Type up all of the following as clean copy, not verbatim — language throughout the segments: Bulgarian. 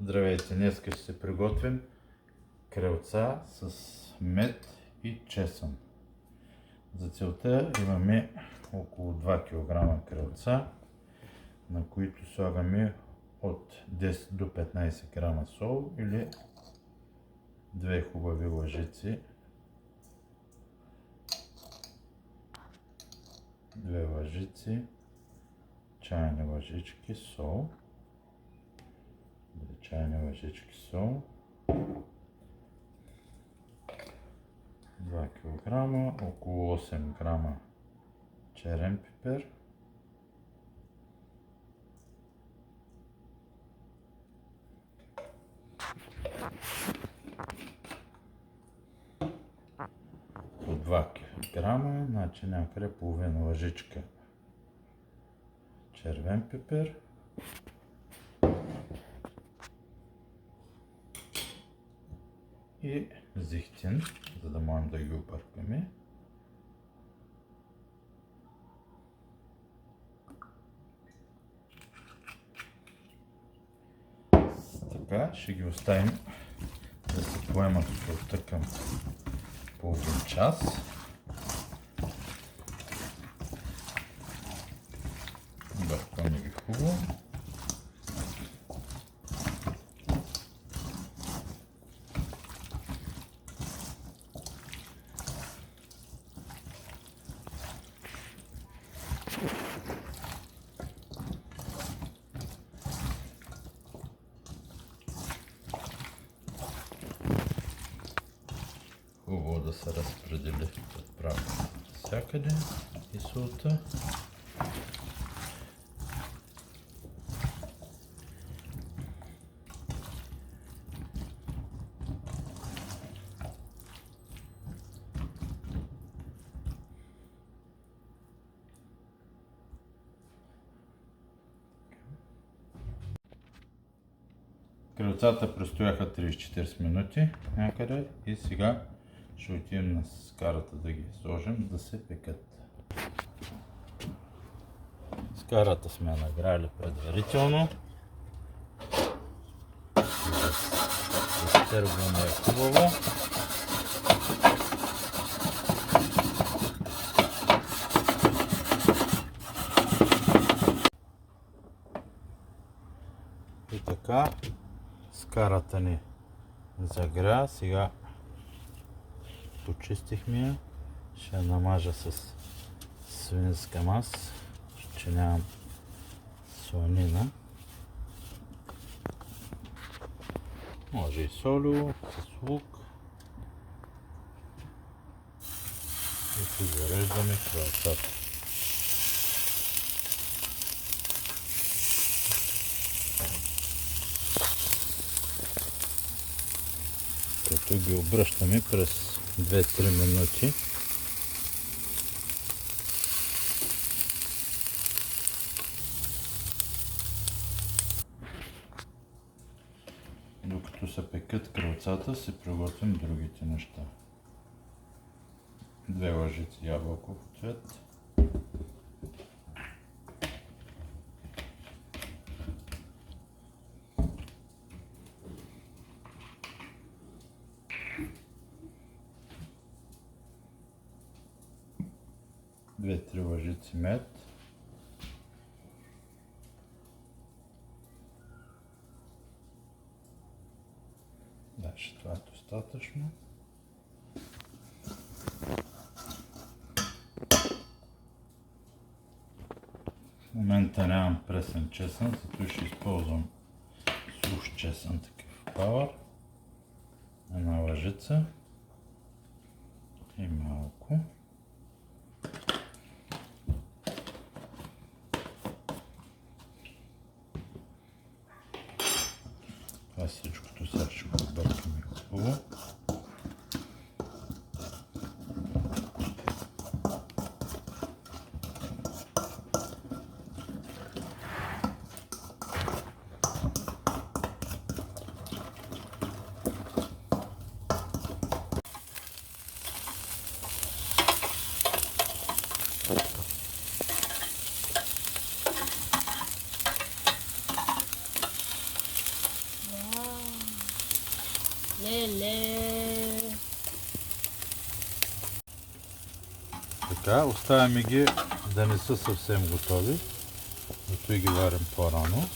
Здравейте! Днес ще се приготвим крилца с мед и чесън. За целта имаме около 2 кг крилца, на които слагаме от 10 до 15 г сол или 2 хубави лъжици, 2 лъжици чайни лъжички сол, 2 чайни лъжички сол, 2 кг, около 8 г черен пипер, по 2 кг, значи някъде половина лъжичка червен пипер, и зехтин, за да можем да ги объркаме. Така ще ги оставим да се поемат солта към половин час. Бъркаме ги хубаво. Хубаво да се разпредели правилно всякъде и солта. Крилцата престояха 30-40 минути някъде и сега ще отидем на скарата да ги сложим да се пекат. Скарата сме нагряли предварително. Изтъргваме хубаво. И така, скарата ни загря. Сега почистихме я. Ще я намажа с свинска маса, че нямам сланина. Може и солю, с лук. И си зареждаме крилцата. Като ги обръщаме през 2-3 минути. Докато се пекат крилцата, си приготвим другите неща. 2 лъжици ябълков цвет, 2-3 лъжици мед, значи това е достатъчно. В момента нямам пресен чесън, зато ще използвам сух чесън, такъв пауър. Една лъжица и малко. Това всичкото сега ще го объркаме хубаво. Леле. Така, оставяме ги да не са съвсем готови, зато и ги варим по-рано.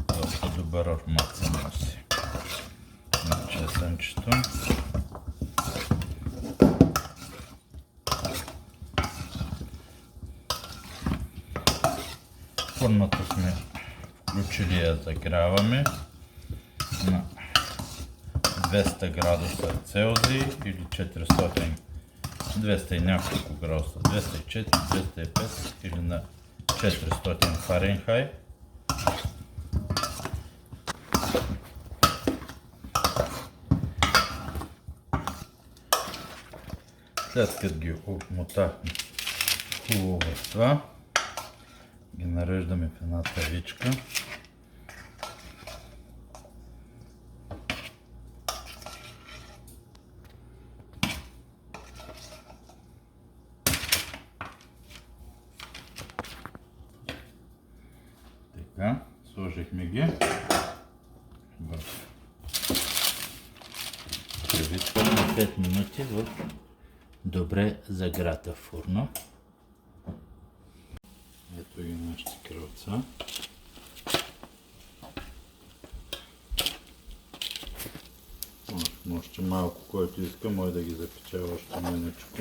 Доста добър аромат се носи на чесънчето. Фурната сме включили, я загряваме на 200 градуса Целзий или 400, 200 и няколко градуса, 204, 205 или на 400 Фаренхайт. След като ги обмотахме хубаво в това, ги нареждаме в една тавичка. Така, сложихме ги в тавичка на 5 минути в добре загрята фурна. Ето ги нашите крилца. Още малко, който иска, може да ги запече още мъничко.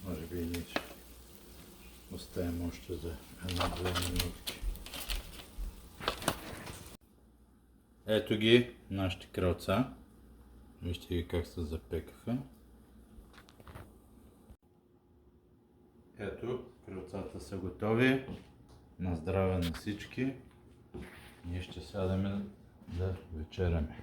Може би и ние оставим още за 1-2 минутки. Ето ги нашите крилца. Вижте ги как се запекаха. Ето, крилцата са готови. На здраве на всички. Ние ще сядаме да вечеряме.